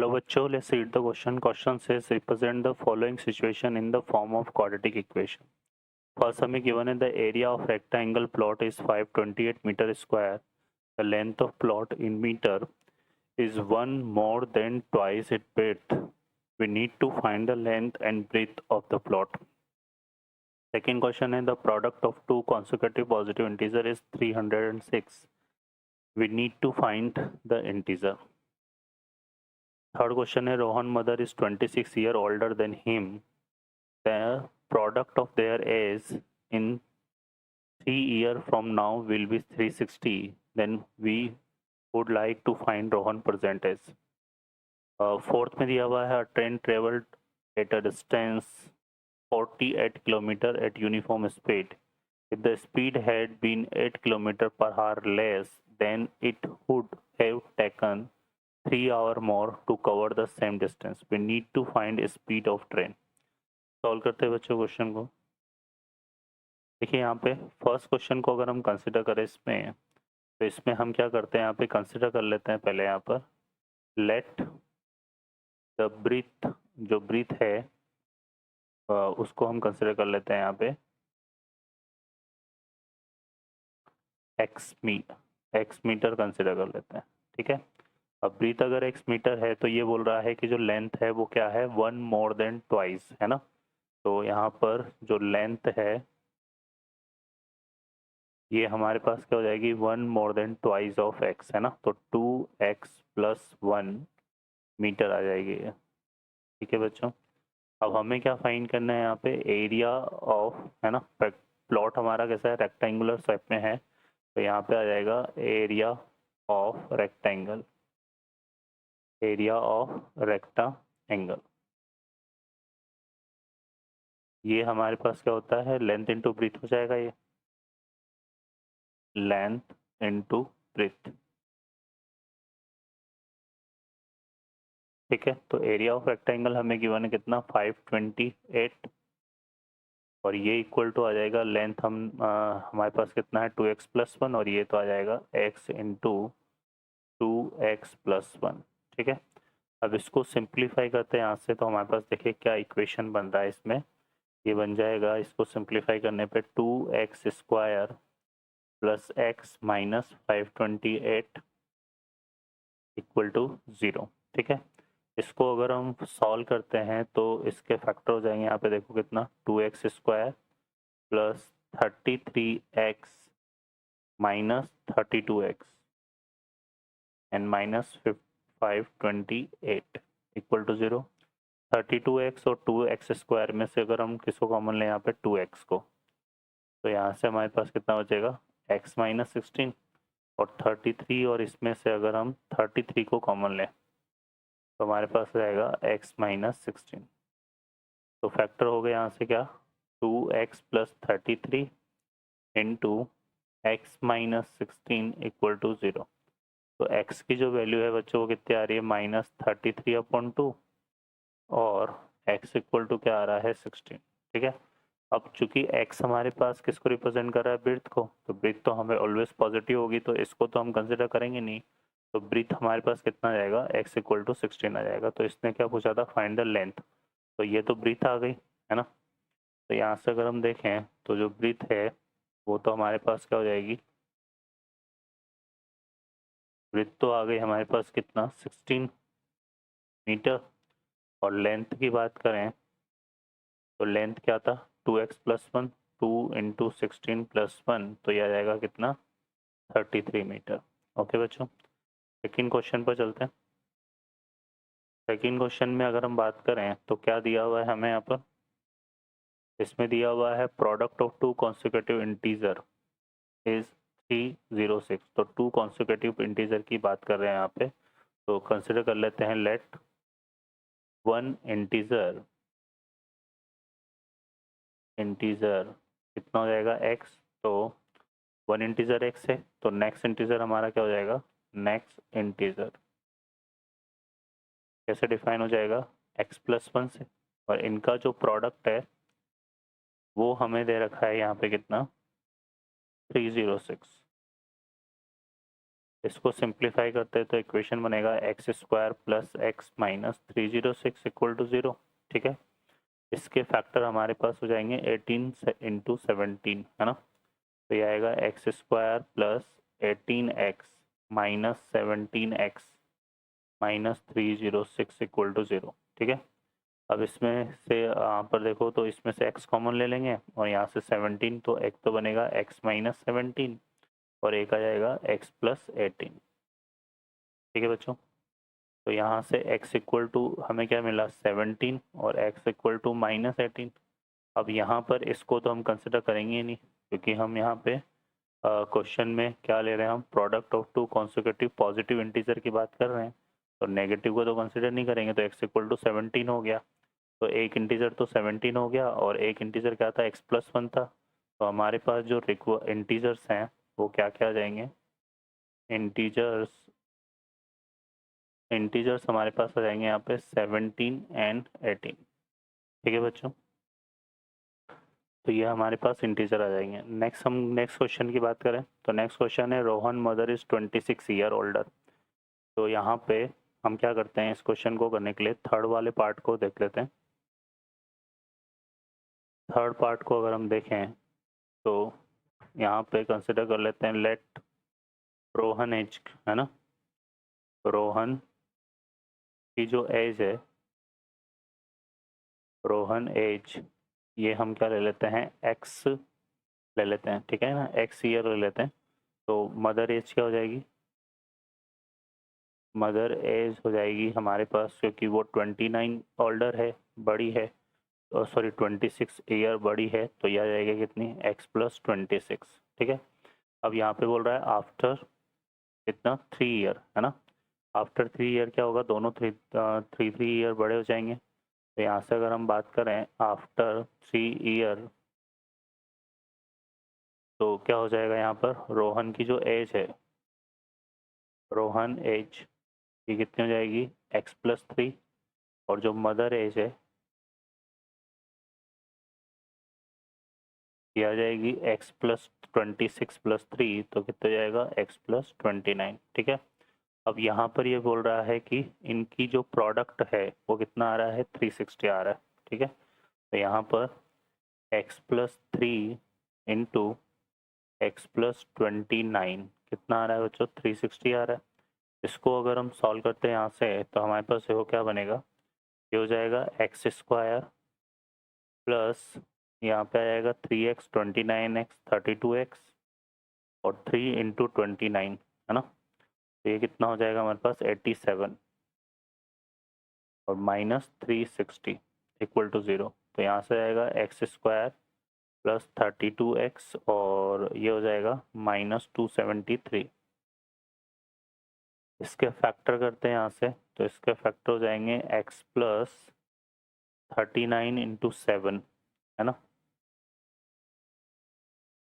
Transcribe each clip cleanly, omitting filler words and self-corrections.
Hello बच्चों, let's read the question. Question says represent the following situation in the form of quadratic equation. First हमें given है the area of rectangle plot is 528 meter square. The length of plot in meter is 1 more than twice its width. We need to find the length and breadth of the plot. Second question है the product of two consecutive positive integer is 306. We need to find the integer. Third question है Rohan mother is 26 years older than him. The product of their age in 3 years from now will be 360. Then we would like to find Rohan percentage. Fourth में दिया हुआ है train traveled at a distance 48 km at uniform speed. If the speed had been 8 km per hour less, then it would have taken 3 hours more to cover the same distance. We need to find speed of train. Solve करते हैं बच्चों question को. देखिए यहाँ पे first question को अगर हम कंसिडर करें इसमें, तो इसमें हम क्या करते हैं, यहाँ पे कंसिडर कर लेते हैं पहले यहाँ पर लेट द ब्रीथ, जो ब्रीथ है उसको हम कंसिडर कर लेते हैं यहाँ पे एक्स मीटर कंसिडर कर लेते हैं. ठीक है, अब ब्रीथ अगर एक्स मीटर है तो ये बोल रहा है कि जो लेंथ है वो क्या है, 1 मोर देन ट्वाइस है ना. तो यहाँ पर जो लेंथ है ये हमारे पास क्या हो जाएगी, 1 more than twice of x है ना. तो 2x प्लस 1 मीटर आ जाएगी. ठीक है बच्चों, अब हमें क्या फाइंड करना है यहाँ पे, एरिया ऑफ है ना. प्लॉट हमारा कैसा है, रेक्टेंगुलर शेप में है, तो यहाँ पे आ जाएगा area of rectangle, area of rectangle. ये हमारे पास क्या होता है, लेंथ इनटू ब्रीथ हो जाएगा, ये लेंथ इनटू ब्रीथ. ठीक है, तो एरिया ऑफ रेक्टेंगल हमें गिवन है कितना, 528, और ये इक्वल टू आ जाएगा लेंथ हम हमारे पास कितना है 2x प्लस 1, और ये तो आ जाएगा x इंटू 2x प्लस 1. ठीक है, अब इसको सिंप्लीफाई करते हैं यहाँ से, तो हमारे पास देखिए क्या इक्वेशन बन रहा है इसमें. ये बन जाएगा, इसको सिंप्लीफाई करने पे 2x square plus x minus 528 equal to 0. ठीक है, इसको अगर हम सॉल्व करते हैं तो इसके फैक्टर हो जाएंगे यहाँ पे, देखो कितना, 2x square plus 33x minus 32x and minus 528 equal to 0. 32x और 2x स्क्वायर में से अगर हम किसको कॉमन लें, यहाँ पे 2x को, तो यहाँ से हमारे पास कितना बचेगा, x माइनस 16, और 33, और इसमें से अगर हम 33 को कॉमन लें तो हमारे पास रहेगा x माइनस 16. तो फैक्टर हो गया यहाँ से क्या, 2x प्लस 33 into x minus 16 equal to 0. तो x की जो वैल्यू है बच्चों वो कितनी आ रही है, माइनस 33/2, और x इक्वल टू क्या आ रहा है, 16. ठीक है, अब चूंकि x हमारे पास किसको रिप्रेजेंट कर रहा है, ब्रीथ को, तो ब्रीथ तो हमें ऑलवेज पॉजिटिव होगी, तो इसको तो हम कंसिडर करेंगे नहीं. तो ब्रीथ हमारे पास कितना आ जाएगा, x इक्वल टू 16 आ जाएगा. तो इसने क्या पूछा था, फाइंड द लेंथ, तो ये तो ब्रीथ आ गई है ना. तो यहाँ से अगर हम देखें तो जो ब्रीथ है वो तो हमारे पास क्या हो जाएगी, ब्रीथ तो आ गई हमारे पास कितना, 16 मीटर. और लेंथ की बात करें तो लेंथ क्या था, 2x प्लस 1, 2 इंटू 16 प्लस 1, तो यह आ जाएगा कितना, 33 मीटर. ओके बच्चों, सेकेंड क्वेश्चन पर चलते हैं. सेकेंड क्वेश्चन में अगर हम बात करें तो क्या दिया हुआ है हमें यहाँ पर, इसमें दिया हुआ है product of to consecutive integer is 306. तो टू कॉन्सिक्यूटिव इंटीजर की बात कर रहे हैं यहाँ पे, तो कंसिडर कर लेते हैं लेट वन इंटीजर कितना हो जाएगा, x. तो वन इंटीजर x है, तो नेक्स्ट इंटीजर हमारा क्या हो जाएगा, नेक्स्ट इंटीजर कैसे डिफाइन हो जाएगा, x प्लस 1 से, और इनका जो प्रोडक्ट है वो हमें दे रखा है यहाँ पे कितना, 306. इसको सिंप्लीफाई करते हैं तो इक्वेशन बनेगा x square plus x minus 306 equal to 0। ठीक है, इसके फैक्टर हमारे पास हो जाएंगे 18 इंटू 17, है ना। तो ये आएगा x square plus 18x minus 17x minus 306 equal to 0। ठीक है, अब इसमें से यहाँ पर देखो तो इसमें से x कॉमन ले लेंगे और यहाँ से 17, तो एक तो बनेगा x माइनस 17 और एक आ जाएगा x प्लस 18। ठीक है बच्चों, तो यहाँ से x इक्वल टू हमें क्या मिला 17 और x इक्वल टू माइनस 18। अब यहाँ पर इसको तो हम कंसिडर करेंगे ही नहीं, क्योंकि हम यहाँ पे क्वेश्चन में क्या ले रहे हैं, हम product of to consecutive positive integer की बात कर रहे हैं, तो नेगेटिव को तो कंसिडर नहीं करेंगे। तो x इक्वल टू 17 हो गया, तो एक इंटीजर तो 17 हो गया और एक इंटीजर क्या था x प्लस 1 था। तो हमारे पास जो इंटीजर्स हैं वो क्या क्या आ जाएंगे, इंटीजर्स हमारे पास आ जाएंगे यहाँ पे 17 एंड 18। ठीक है बच्चों, तो ये हमारे पास इंटीजर आ जाएंगे। नेक्स्ट क्वेश्चन की बात करें तो नेक्स्ट क्वेश्चन है Rohan mother is 26 year older. तो यहाँ पे हम क्या करते हैं, इस क्वेश्चन को करने के लिए थर्ड वाले पार्ट को देख लेते हैं। थर्ड पार्ट को अगर हम देखें तो यहाँ पे कंसिडर कर लेते हैं लेट रोहन एज, है ना। रोहन की जो एज है, रोहन एज, ये हम क्या ले लेते हैं एक्स ले लेते हैं, ठीक है ना, एक्स ईयर ले लेते हैं। तो मदर एज क्या हो जाएगी, मदर एज हो जाएगी हमारे पास, क्योंकि वो 29 ओल्डर है, बड़ी है, सॉरी 26 ईयर बड़ी है, तो यह आ जाएगी कितनी x प्लस 26। ठीक है, अब यहाँ पे बोल रहा है आफ्टर कितना 3 ईयर, है ना। आफ्टर 3 ईयर क्या होगा, दोनों थ्री ईयर बड़े हो जाएंगे। तो यहाँ से अगर हम बात करें आफ्टर 3 ईयर, तो क्या हो जाएगा यहाँ पर, रोहन की जो एज है, रोहन एज ये कितनी हो जाएगी x प्लस 3, और जो मदर एज है ये आ जाएगी x प्लस 26 प्लस 3, तो कितना जाएगा x प्लस 29। ठीक है, अब यहाँ पर ये बोल रहा है कि इनकी जो प्रोडक्ट है वो कितना आ रहा है 360 आ रहा है। ठीक है, तो यहाँ पर x plus 3 into x plus 29 कितना आ रहा है बच्चों, 360 आ रहा है। इसको अगर हम सॉल्व करते हैं यहाँ से तो हमारे पास देखो क्या बनेगा, ये हो जाएगा एक्स स्क्वायर प्लस यहाँ पे आ जाएगा 3x 29x 32x और 3 इंटू 29, है ना। तो ये कितना हो जाएगा हमारे पास 87 और माइनस 360 इक्वल टू 0। तो यहाँ से आएगा एक्स स्क्वायर प्लस 32x और ये हो जाएगा माइनस 273। इसके फैक्टर करते हैं यहाँ से, तो इसके फैक्टर हो जाएंगे x प्लस 39 इंटू 7, है ना।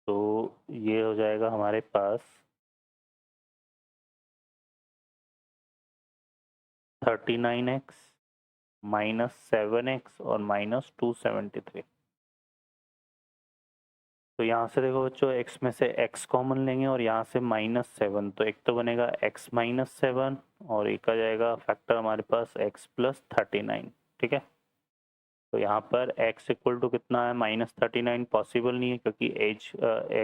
तो ये हो जाएगा हमारे पास 39x माइनस 7x और माइनस 273। तो यहाँ से देखो बच्चों x में से x कॉमन लेंगे और यहाँ से -7, तो एक तो बनेगा x माइनस 7 और एक आ जाएगा फैक्टर हमारे पास x प्लस 39। ठीक है, तो यहाँ पर x इक्वल टू कितना है -39 पॉसिबल नहीं है, क्योंकि एज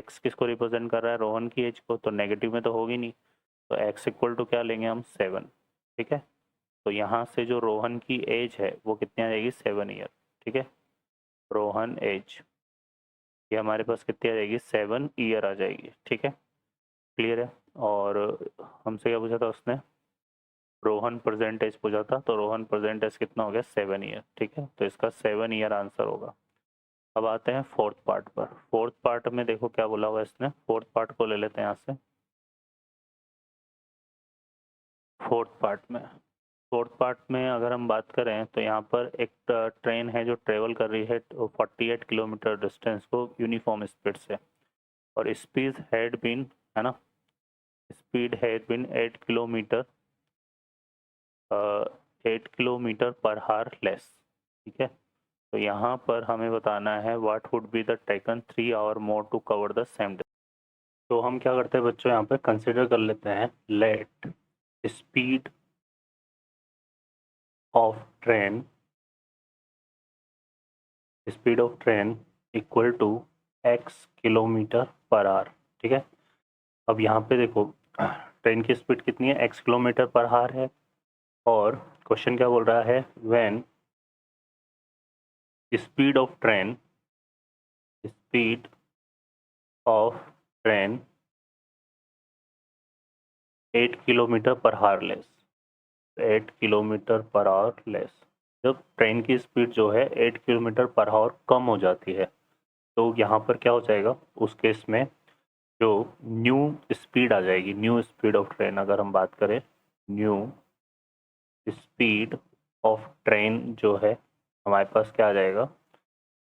x किसको रिप्रेजेंट कर रहा है, रोहन की एज को, तो नेगेटिव में तो होगी नहीं। तो x इक्वल टू क्या लेंगे हम 7। ठीक है, तो यहाँ से जो रोहन की एज है वो कितनी आ जाएगी 7 ईयर। ठीक है, रोहन एज ये हमारे पास कितनी आ जाएगी 7 ईयर आ जाएगी। ठीक है, क्लियर है। और हमसे क्या पूछा था उसने, रोहन परसेंटेज पूछा था, तो रोहन परसेंटेज कितना हो गया 7 ईयर। ठीक है, तो इसका 7 ईयर आंसर होगा। अब आते हैं फोर्थ पार्ट पर। फोर्थ पार्ट में देखो क्या बोला हुआ है इसने, फोर्थ पार्ट को ले लेते हैं यहाँ से। फोर्थ पार्ट में अगर हम बात करें तो यहाँ पर एक ट्रेन है जो ट्रेवल कर रही है 48 किलोमीटर डिस्टेंस को यूनिफॉर्म स्पीड से, और स्पीड हैड बीन, है ना, स्पीड हैड बीन 8 किलोमीटर पर हार लेस। ठीक है, तो यहाँ पर हमें बताना है what would be the taken 3 hour more to cover the same. तो हम क्या करते हैं बच्चों, यहाँ पे कंसिडर कर लेते हैं let speed of train equal to x kilometre per hour. ठीक है, अब यहाँ पे देखो ट्रेन की स्पीड कितनी है, x किलोमीटर पर आवर है, और क्वेश्चन क्या बोल रहा है, when speed of train 8 kilometre per our less, 8 kilometre per our less. जब ट्रेन की स्पीड जो है 8 किलोमीटर पर आवर कम हो जाती है, तो यहाँ पर क्या हो जाएगा, उस केस में जो न्यू स्पीड आ जाएगी, न्यू स्पीड ऑफ ट्रेन अगर हम बात करें, न्यू स्पीड ऑफ ट्रेन जो है हमारे पास क्या आ जाएगा,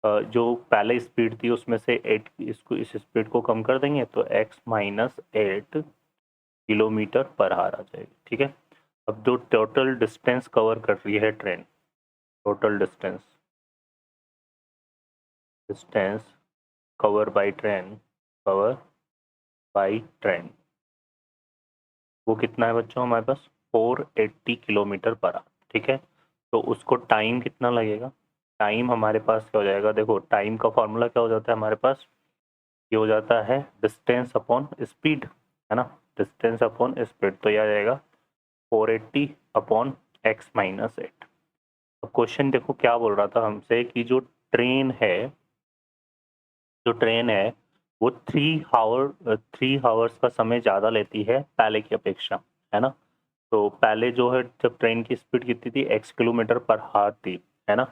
जो पहले स्पीड थी उसमें से 8 इसको इस स्पीड को कम कर देंगे तो x minus 8 kilometre per hour आ जाएगी। ठीक है, अब जो टोटल डिस्टेंस कवर कर रही है train, total distance cover by train वो कितना है बच्चों हमारे पास, 480 किलोमीटर पर आवर। ठीक है, तो उसको टाइम कितना लगेगा, टाइम हमारे पास क्या हो जाएगा, देखो टाइम का फॉर्मूला क्या हो जाता है हमारे पास, ये हो जाता है डिस्टेंस अपॉन स्पीड, है ना, डिस्टेंस अपॉन स्पीड, तो ये आ जाएगा 480 अपॉन x माइनस 8। अब क्वेश्चन देखो क्या बोल रहा था हमसे कि जो ट्रेन है वो 3 आवर्स का समय ज़्यादा लेती है पहले की अपेक्षा, है ना। तो पहले जो है जब ट्रेन की स्पीड कितनी थी, x किलोमीटर पर आवर थी, है ना,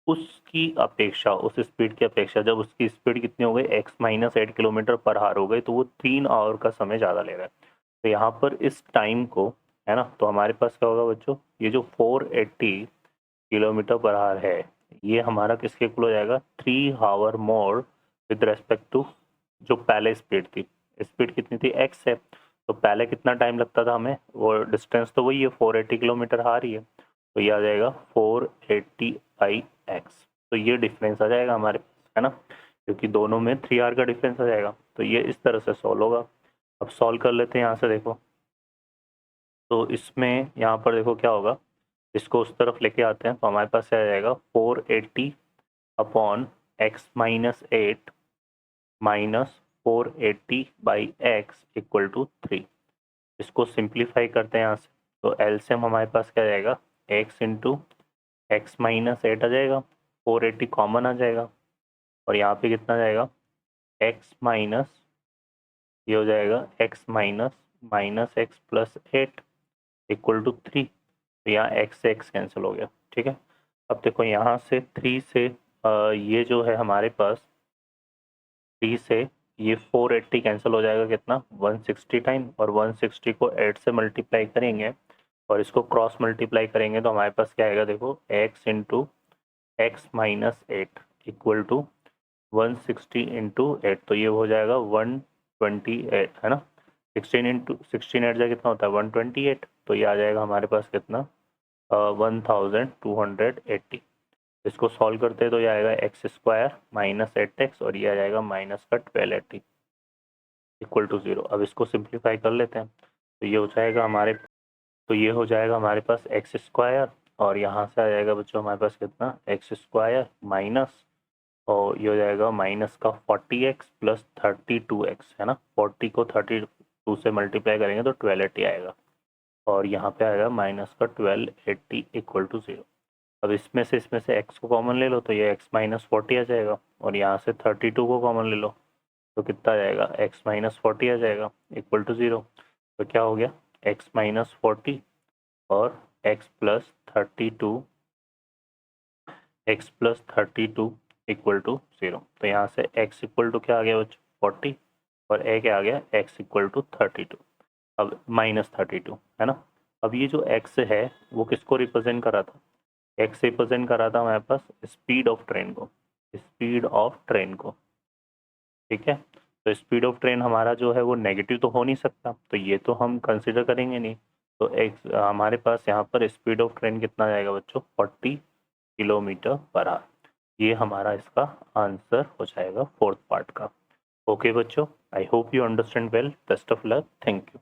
उसकी अपेक्षा, उस स्पीड की अपेक्षा जब उसकी स्पीड कितनी हो गई, x minus 8 kilometre per our हो गई, तो वो 3 आवर का समय ज़्यादा ले रहा है। तो यहाँ पर इस टाइम को, है ना, तो हमारे पास क्या होगा बच्चों, ये जो 480 किलोमीटर पर आवर है, ये हमारा किसके इक्वल हो जाएगा, 3 hour more with respect to जो पहले स्पीड थी। स्पीड कितनी थी, x है, तो पहले कितना टाइम लगता था हमें, वो डिस्टेंस तो वही है, 480 किलोमीटर आ रही है, तो ये आ जाएगा 480 बाई एक्स। तो ये डिफरेंस आ जाएगा हमारे पास, है ना, क्योंकि दोनों में 3 आवर का डिफरेंस आ जाएगा। तो ये इस तरह से सॉल्व होगा। अब सॉल्व कर लेते हैं यहाँ से, देखो तो इसमें यहाँ पर देखो क्या होगा, इसको उस तरफ लेके आते हैं तो हमारे पास आ जाएगा 480 upon x minus 8 minus 480 by x equal to 3। इसको सिंप्लीफाई करते हैं यहाँ से, तो एलसीएम हमारे पास क्या जाएगा, x इंटू एक्स माइनस 8 आ जाएगा, 480 कॉमन आ जाएगा, और यहाँ पे कितना जाएगा, x माइनस, ये हो जाएगा x minus x plus 8 equal to 3। तो यहाँ x से x कैंसिल हो गया। ठीक है, अब देखो यहाँ से 3 से ये जो है हमारे पास 3 से ये 480 कैंसिल हो जाएगा, कितना 160 टाइम, और 160 को 8 से मल्टीप्लाई करेंगे और इसको क्रॉस मल्टीप्लाई करेंगे तो हमारे पास क्या आएगा, देखो x into x minus 8 equal to 160 into 8, तो ये हो जाएगा 128, है ना, 16 इंटू 16 8 कितना होता है 128, तो ये आ जाएगा हमारे पास कितना 1280। इसको सॉल्व करते हैं तो ये आएगा एक्स स्क्वायर माइनस 8x, और ये आ जाएगा माइनस का 1280 इक्वल टू 0। अब इसको सिंप्लीफाई कर लेते हैं तो ये हो जाएगा हमारे पास एक्स स्क्वायर, और यहाँ से आ जाएगा बच्चों हमारे पास कितना एक्स स्क्वायर माइनस, और ये हो जाएगा माइनस का 40x प्लस 32x, है ना, 40 को 32 से मल्टीप्लाई करेंगे तो 1280 आएगा, और यहाँ पे आएगा माइनस का 1280 इक्वल टू 0। अब इसमें से x को कॉमन ले लो तो ये x माइनस 40 आ जाएगा, और यहाँ से 32 को कॉमन ले लो तो कितना आ जाएगा, x माइनस 40 आ जाएगा इक्वल टू 0। तो क्या हो गया, x माइनस 40 और x प्लस 32 इक्वल टू 0। तो यहाँ से x इक्वल टू क्या आ गया बच्चों 40, और a क्या आ गया x इक्वल टू 32, अब माइनस 32, है ना। अब ये जो x है वो किसको रिप्रेजेंट कर रहा था, x रिप्रेजेंट कर रहा था हमारे पास स्पीड ऑफ ट्रेन को, ठीक है। तो स्पीड ऑफ ट्रेन हमारा जो है वो नेगेटिव तो हो नहीं सकता, तो ये तो हम कंसिडर करेंगे नहीं। तो x हमारे पास यहाँ पर स्पीड ऑफ ट्रेन कितना जाएगा बच्चों 40 किलोमीटर पर आवर। ये हमारा इसका आंसर हो जाएगा फोर्थ पार्ट का। ओके बच्चों, I hope you understand well. Best of luck, thank you.